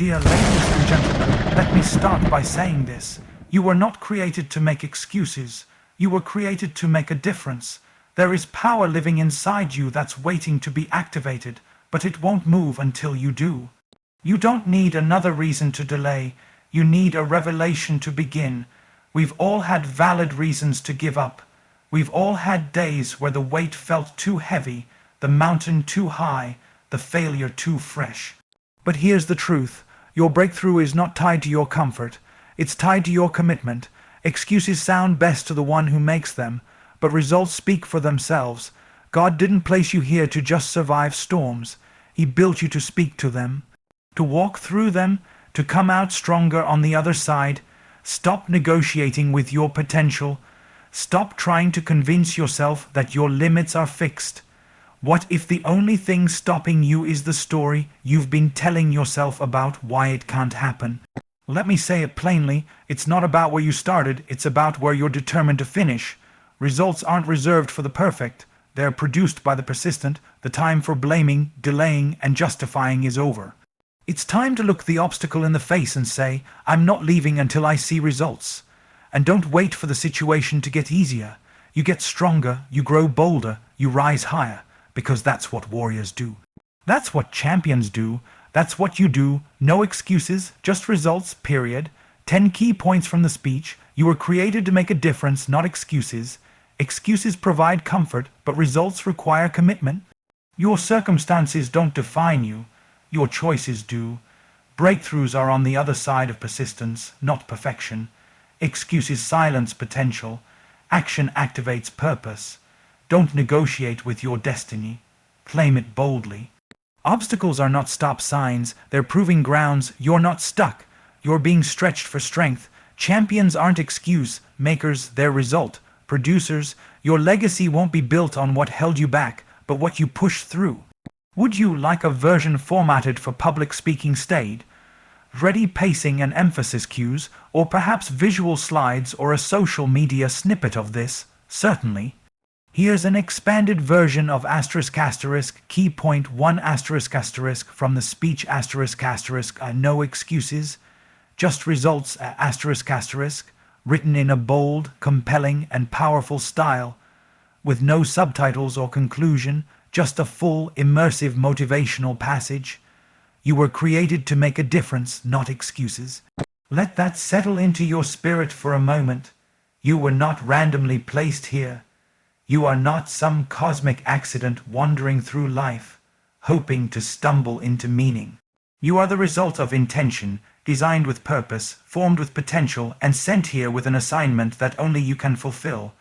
Dear ladies and gentlemen, let me start by saying this. You were not created to make excuses. You were created to make a difference. There is power living inside you that's waiting to be activated, but it won't move until you do. You don't need another reason to delay. You need a revelation to begin. We've all had valid reasons to give up. We've all had days where the weight felt too heavy, the mountain too high, the failure too fresh. But here's the truth. Your breakthrough is not tied to your comfort. It's tied to your commitment. Excuses sound best to the one who makes them, but results speak for themselves. God didn't place you here to just survive storms. He built you to speak to them, to walk through them, to come out stronger on the other side. Stop negotiating with your potential. Stop trying to convince yourself that your limits are fixed. What if the only thing stopping you is the story you've been telling yourself about why it can't happen? Let me say it plainly, it's not about where you started, it's about where you're determined to finish. Results aren't reserved for the perfect, they're produced by the persistent. The time for blaming, delaying, and justifying is over. It's time to look the obstacle in the face and say, I'm not leaving until I see results. And don't wait for the situation to get easier. You get stronger, you grow bolder, you rise higher. Because that's what warriors do. That's what champions do. That's what you do. No excuses, just results, period. 10 key points from the speech. You were created to make a difference, not excuses. Excuses provide comfort, but results require commitment. Your circumstances don't define you. Your choices do. Breakthroughs are on the other side of persistence, not perfection. Excuses silence potential. Action activates purpose. Don't negotiate with your destiny. Claim it boldly. Obstacles are not stop signs. They're proving grounds. You're not stuck. You're being stretched for strength. Champions aren't excuse makers, they're result. Producers, your legacy won't be built on what held you back, but what you pushed through. Would you like a version formatted for public speaking stage? Ready pacing and emphasis cues, or perhaps visual slides or a social media snippet of this? Certainly. Here's an expanded version of *** key point 1 ** from the speech ***, no excuses, just results ***, written in a bold, compelling, and powerful style, with no subtitles or conclusion, just a full, immersive motivational passage. You were created to make a difference, not excuses. Let that settle into your spirit for a moment. You were not randomly placed here. You are not some cosmic accident wandering through life, hoping to stumble into meaning. You are the result of intention, designed with purpose, formed with potential, and sent here with an assignment that only you can fulfill.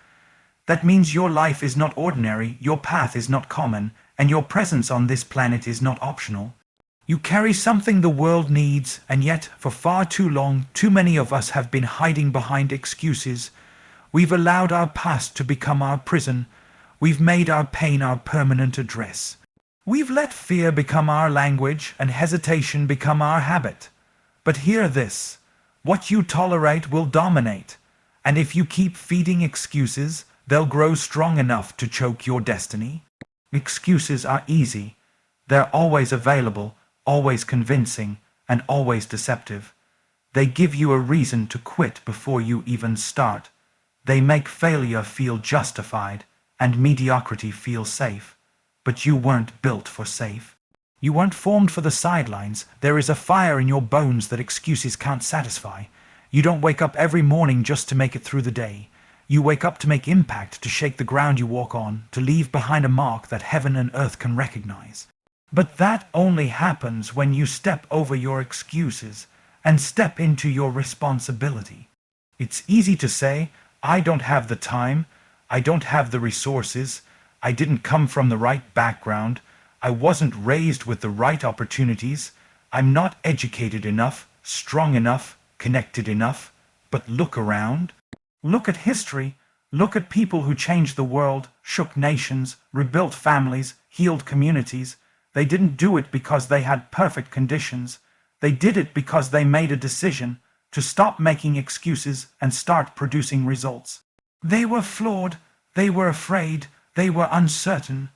That means your life is not ordinary, your path is not common, and your presence on this planet is not optional. You carry something the world needs, and yet, for far too long, too many of us have been hiding behind excuses. We've allowed our past to become our prison. We've made our pain our permanent address. We've let fear become our language and hesitation become our habit. But hear this. What you tolerate will dominate. And if you keep feeding excuses, they'll grow strong enough to choke your destiny. Excuses are easy. They're always available, always convincing, and always deceptive. They give you a reason to quit before you even start. They make failure feel justified and mediocrity feel safe. But you weren't built for safe. You weren't formed for the sidelines. There is a fire in your bones that excuses can't satisfy. You don't wake up every morning just to make it through the day. You wake up to make impact, to shake the ground you walk on, to leave behind a mark that heaven and earth can recognize. But that only happens when you step over your excuses and step into your responsibility. It's easy to say, I don't have the time, I don't have the resources, I didn't come from the right background, I wasn't raised with the right opportunities, I'm not educated enough, strong enough, connected enough. But look around. Look at history. Look at people who changed the world, shook nations, rebuilt families, healed communities. They didn't do it because they had perfect conditions. They did it because they made a decision to stop making excuses and start producing results. They were flawed, they were afraid, they were uncertain,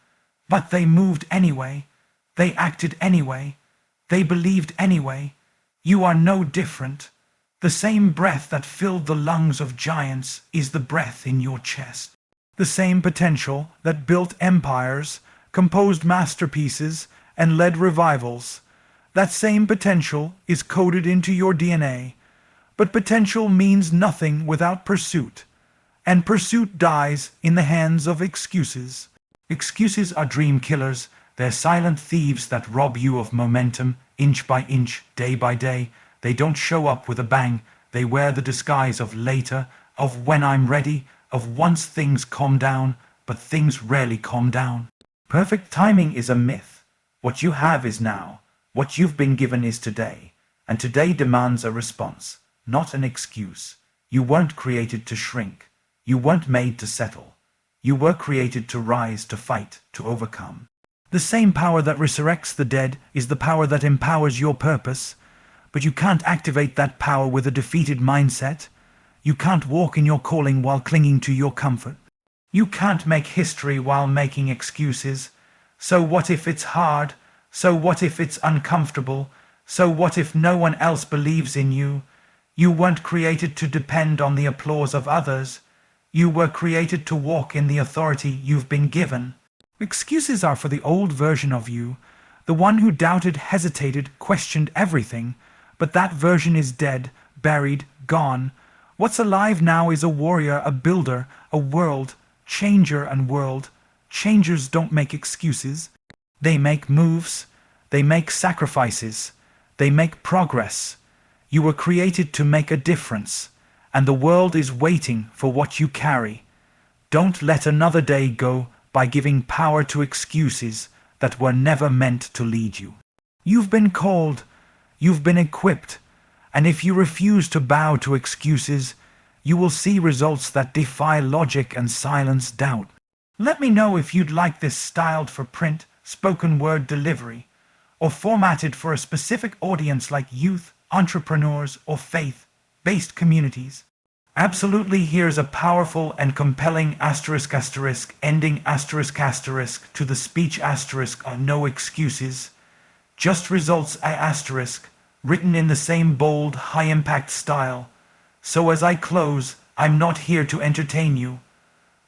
but they moved anyway, they acted anyway, they believed anyway, You are no different. The same breath that filled the lungs of giants is the breath in your chest. The same potential that built empires, composed masterpieces, and led revivals. That same potential is coded into your DNA. But potential means nothing without pursuit. And pursuit dies in the hands of excuses. Excuses are dream killers. They're silent thieves that rob you of momentum, inch by inch, day by day. They don't show up with a bang. They wear the disguise of later, of when I'm ready, of once things calm down, but things rarely calm down. Perfect timing is a myth. What you have is now. What you've been given is today. And today demands a response, not an excuse. You weren't created to shrink. You weren't made to settle. You were created to rise, to fight, to overcome. The same power that resurrects the dead is the power that empowers your purpose. But you can't activate that power with a defeated mindset. You can't walk in your calling while clinging to your comfort. You can't make history while making excuses. So what if it's hard? So what if it's uncomfortable? So what if no one else believes in you? You weren't created to depend on the applause of others. You were created to walk in the authority you've been given. Excuses are for the old version of you, the one who doubted, hesitated, questioned everything. But that version is dead, buried, gone. What's alive now is a warrior, a builder, a world changer, and world changers don't make excuses. They make moves. They make sacrifices. They make progress. You were created to make a difference, and the world is waiting for what you carry. Don't let another day go by giving power to excuses that were never meant to lead you. You've been called. You've been equipped, and if you refuse to bow to excuses, you will see results that defy logic and silence doubt. Let me know if you'd like this styled for print, spoken word delivery, or formatted for a specific audience like youth, entrepreneurs, or faith-based communities. Absolutely, here's a powerful and compelling ending to the speech on no excuses, just results written in the same bold, high-impact style. So as I close, I'm not here to entertain you.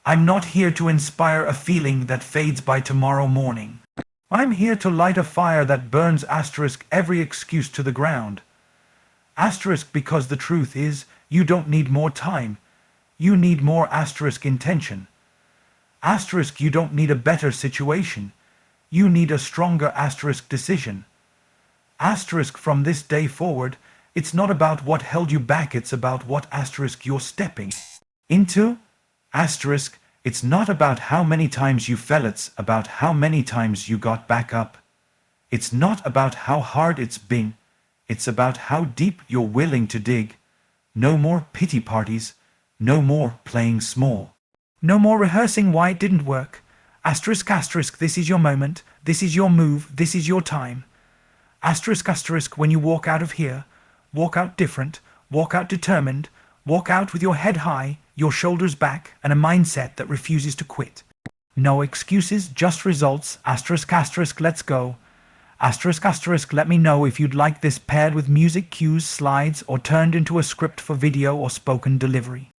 I'm not here to inspire a feeling that fades by tomorrow morning. I'm here to light a fire that burns every excuse to the ground. Because the truth is, you don't need more time. You need more intention. You don't need a better situation. You need a stronger decision. From this day forward, it's not about what held you back, it's about what you're stepping into. It's not about how many times you fell, it's about how many times you got back up. It's not about how hard it's been, it's about how deep you're willing to dig. No more pity parties, no more playing small. No more rehearsing why it didn't work. This is your moment, this is your move, this is your time. When you walk out of here, walk out different, walk out determined, walk out with your head high, your shoulders back, and a mindset that refuses to quit. No excuses, just results. Let's go. Let me know if you'd like this paired with music cues, slides, or turned into a script for video or spoken delivery.